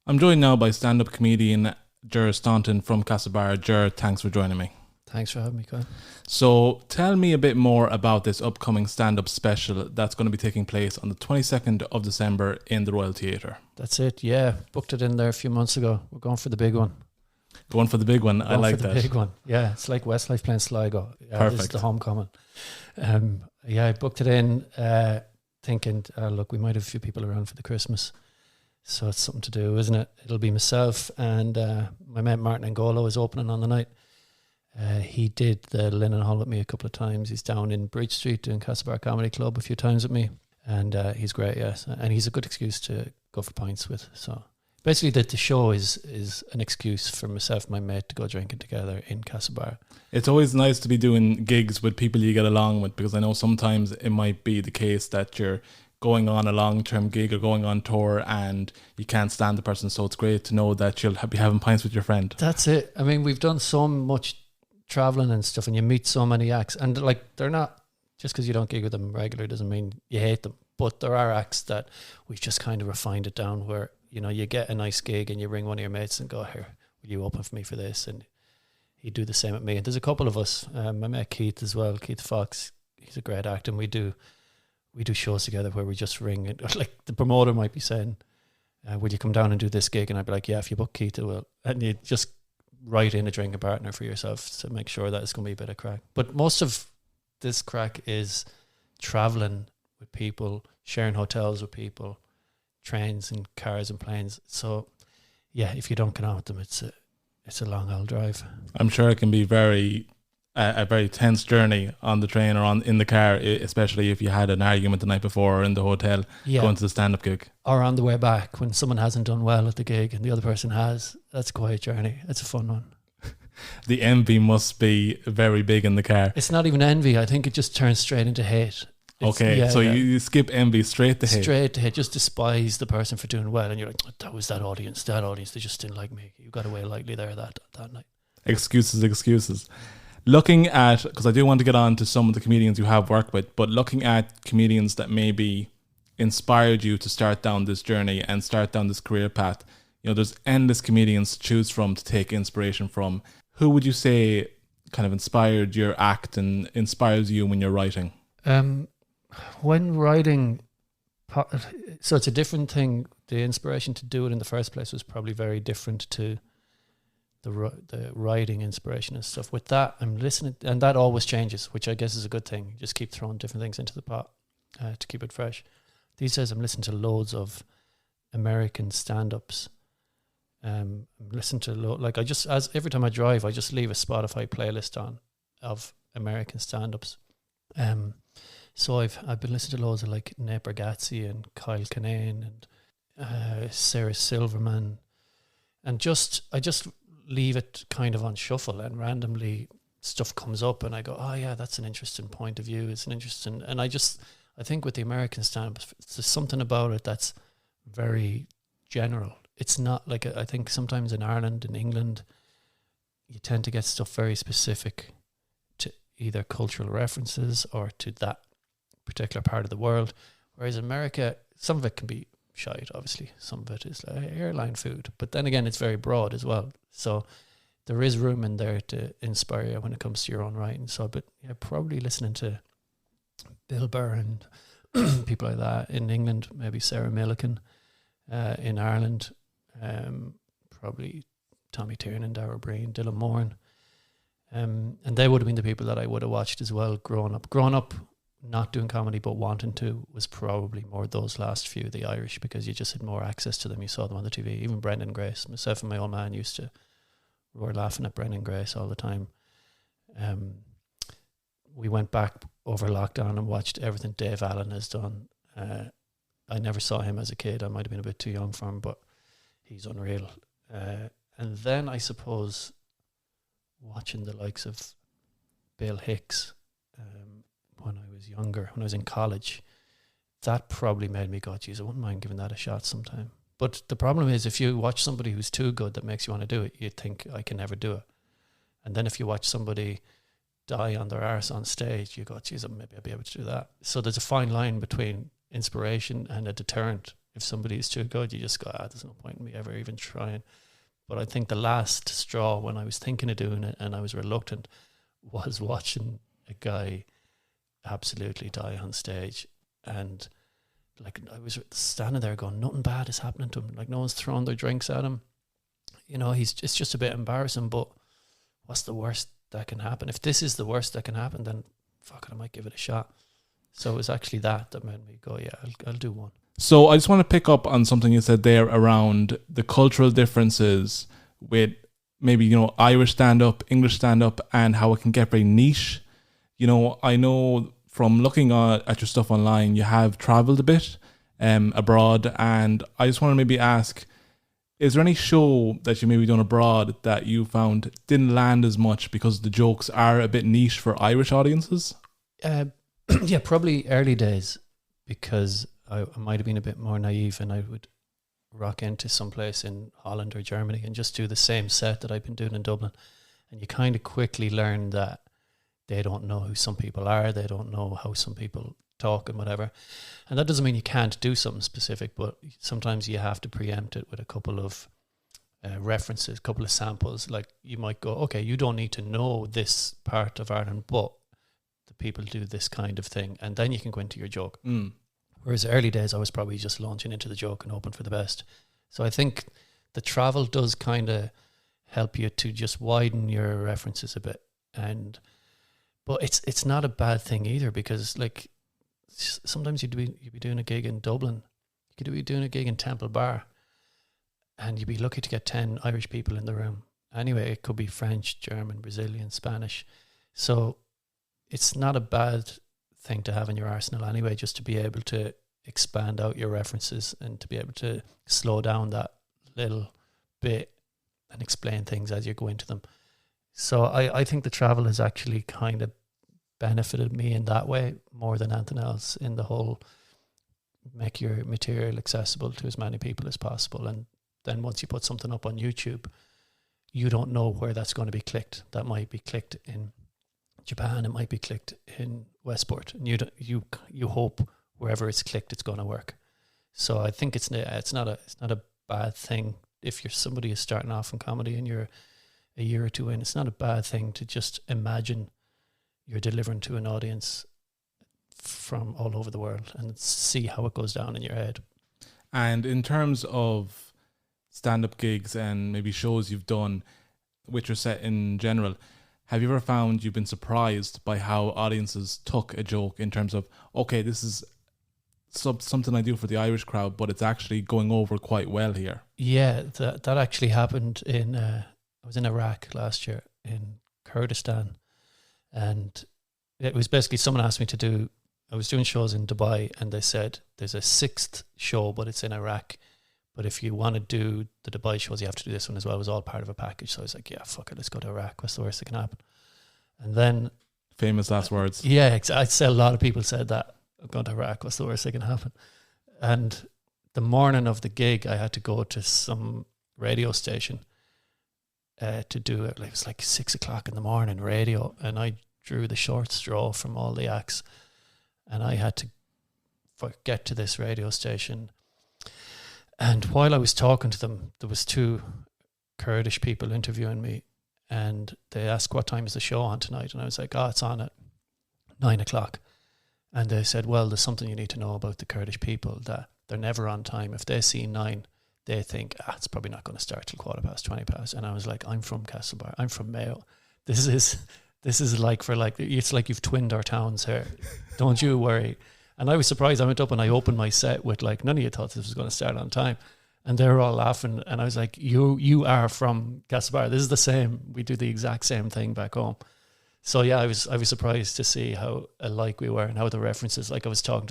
I'm joined now by stand-up comedian Ger Staunton from Castlebar. Ger, thanks for joining me. Thanks for having me, Kyle. So tell me a bit more about this upcoming stand-up special that's going to be taking place on the 22nd of December in the Royal Theatre. That's it, yeah. Booked it in there a few months ago. We're going for the big one. Going for the big one. I like that. Big one. Yeah, it's like Westlife playing Sligo. Yeah, Perfect. This is the homecoming. I booked it in thinking, look, we might have a few people around for the Christmas. So it's something to do, isn't it? It'll be myself and my mate Martin Angolo is opening on the night. He did the Linen Hall with me a couple of times. He's down in Bridge Street doing Castlebar Comedy Club a few times with me. And he's great, yes. And he's a good excuse to go for pints with. So basically the show is an excuse for myself and my mate to go drinking together in Castlebar. It's always nice to be doing gigs with people you get along with, because I know sometimes it might be the case that you're going on a long-term gig or going on tour and you can't stand the person. So it's great to know that you'll be having pints with your friend. That's it. I mean, we've done so much traveling and stuff, and you meet so many acts, and like they're not, just because you don't gig with them regularly doesn't mean you hate them, but there are acts that we've just kind of refined it down where, you know, you get a nice gig and you ring one of your mates and go, here, will you open for me for this? And he'd do the same at me. And there's a couple of us, I met Keith as well, Keith Fox. He's a great actor, and we do shows together where we just ring it. Like the promoter might be saying, will you come down and do this gig? And I'd be like, yeah, if you book Keith, it will. And you just write in a drinking partner for yourself to make sure that it's going to be a bit of crack. But most of this crack is traveling with people, sharing hotels with people, trains and cars and planes. So yeah, if you don't get on with them, it's a long old drive. I'm sure it can be a very tense journey on the train or in the car, especially if you had an argument the night before or in the hotel, going to the stand-up gig. Or on the way back when someone hasn't done well at the gig and the other person has. That's quite a journey. It's a fun one. The envy must be very big in the car. It's not even envy. I think it just turns straight into hate. You skip envy straight to hate. Straight to hate. Just despise the person for doing well. And you're like, oh, that was that audience. They just didn't like me. You got away lightly there that night. Excuses. Looking at, because I do want to get on to some of the comedians you have worked with, but looking at comedians that maybe inspired you to start down this journey and start down this career path, you know, there's endless comedians to choose from, to take inspiration from. Who would you say kind of inspired your act and inspires you when you're writing? When writing, so it's a different thing. The inspiration to do it in the first place was probably very different to the writing inspiration and stuff. With that, I'm listening, and that always changes, which I guess is a good thing. You just keep throwing different things into the pot to keep it fresh. These days I'm listening to loads of American stand-ups. I'm listening to every time I drive, I just leave a Spotify playlist on of American stand-ups. So I've been listening to loads of like Nate Bargatze and Kyle Kinane and Sarah Silverman, and I just leave it kind of on shuffle, and randomly stuff comes up and I go, oh yeah, that's an interesting point of view. It's an interesting, and I think with the American stand-up, there's something about it that's very general. It's not like, I think sometimes in Ireland, in England, you tend to get stuff very specific to either cultural references or to that particular part of the world. Whereas in America, some of it can be shite, obviously. Some of it is like airline food. But then again, it's very broad as well. So there is room in there to inspire you when it comes to your own writing. So, but yeah, probably listening to Bill Burr and people like that. In England, maybe Sarah Millican. In Ireland, probably Tommy Tiernan, Darragh Breen, Dylan Moran. And they would have been the people that I would have watched as well growing up. Growing up, not doing comedy but wanting to, was probably more those last few, the Irish, because you just had more access to them. You saw them on the TV. Even Brendan Grace. Myself and my old man used to roar laughing at Brendan Grace all the time. We went back over lockdown and watched everything Dave Allen has done. I never saw him as a kid. I might have been a bit too young for him, but he's unreal. And then I suppose watching the likes of Bill Hicks when I was younger, when I was in college, that probably made me go, geez, I wouldn't mind giving that a shot sometime. But the problem is, if you watch somebody who's too good that makes you want to do it, you think, I can never do it. And then if you watch somebody die on their arse on stage, you go, geez, maybe I'll be able to do that. So there's a fine line between inspiration and a deterrent. if somebody is too good, you just go, there's no point in me ever even trying. But I think the last straw when I was thinking of doing it and I was reluctant was watching a guy absolutely die on stage. And like, I was standing there going, nothing bad is happening to him. Like, no one's throwing their drinks at him. You know, it's just a bit embarrassing, but what's the worst that can happen? If this is the worst that can happen, then fuck it, I might give it a shot. So it was actually that made me go, yeah, I'll do one. So I just want to pick up on something you said there around the cultural differences with maybe, you know, Irish stand-up, English stand-up, and how it can get very niche. You know, I know from looking at your stuff online, you have travelled a bit abroad, and I just want to maybe ask, is there any show that you maybe done abroad that you found didn't land as much because the jokes are a bit niche for Irish audiences? Yeah, probably early days, because I might have been a bit more naive, and I would rock into some place in Holland or Germany and just do the same set that I've been doing in Dublin. And you kind of quickly learn that they don't know who some people are. They don't know how some people talk and whatever. And that doesn't mean you can't do something specific, but sometimes you have to preempt it with a couple of references, a couple of samples. Like, you might go, okay, you don't need to know this part of Ireland, but the people do this kind of thing. And then you can go into your joke. Mm. Whereas early days, I was probably just launching into the joke and hoping for the best. So I think the travel does kind of help you to just widen your references a bit. But it's not a bad thing either, because like sometimes you'd be doing a gig in Dublin, you could be doing a gig in Temple Bar, and you'd be lucky to get 10 Irish people in the room. Anyway, it could be French, German, Brazilian, Spanish. So it's not a bad thing to have in your arsenal anyway, just to be able to expand out your references and to be able to slow down that little bit and explain things as you go into them. So I think the travel has actually kind of benefited me in that way more than anything else, in the whole make your material accessible to as many people as possible. And then once you put something up on YouTube, you don't know where that's going to be clicked. That might be clicked in Japan, it might be clicked in Westport, and you hope wherever it's clicked it's going to work. So I think it's not a bad thing if you're somebody who's starting off in comedy and you're a year or two in. It's not a bad thing to just imagine you're delivering to an audience from all over the world and see how it goes down in your head. And in terms of stand-up gigs and maybe shows you've done with your set in general, have you ever found you've been surprised by how audiences took a joke in terms of, okay, this is something I do for the Irish crowd, but it's actually going over quite well here? Yeah, that actually happened I was in Iraq last year, in Kurdistan, and it was basically someone asked me to do, I was doing shows in Dubai, and they said there's a 6th show, but it's in Iraq. But if you want to do the Dubai shows, you have to do this one as well. It was all part of a package. So I was like, yeah, fuck it, let's go to Iraq. What's the worst that can happen? And then... Famous last words. Yeah, I'd say a lot of people said that. I'm going to Iraq, what's the worst that can happen? And the morning of the gig, I had to go to some radio station to do it. It was like 6 o'clock in the morning, radio. And I drew the short straw from all the acts. And I had to get to this radio station. And while I was talking to them, there was 2 Kurdish people interviewing me, and they asked, what time is the show on tonight? And I was like, it's on at 9 o'clock. And they said, well, there's something you need to know about the Kurdish people, that they're never on time. If they see 9, they think, it's probably not going to start till 20 past. And I was like, I'm from Castlebar, I'm from Mayo. This is like it's like you've twinned our towns here. Don't you worry. And I was surprised. I went up and I opened my set with like, none of you thought this was going to start on time. And they were all laughing. And I was like, you are from Castlebar. This is the same. We do the exact same thing back home. So yeah, I was surprised to see how alike we were and how the references, like I was talking to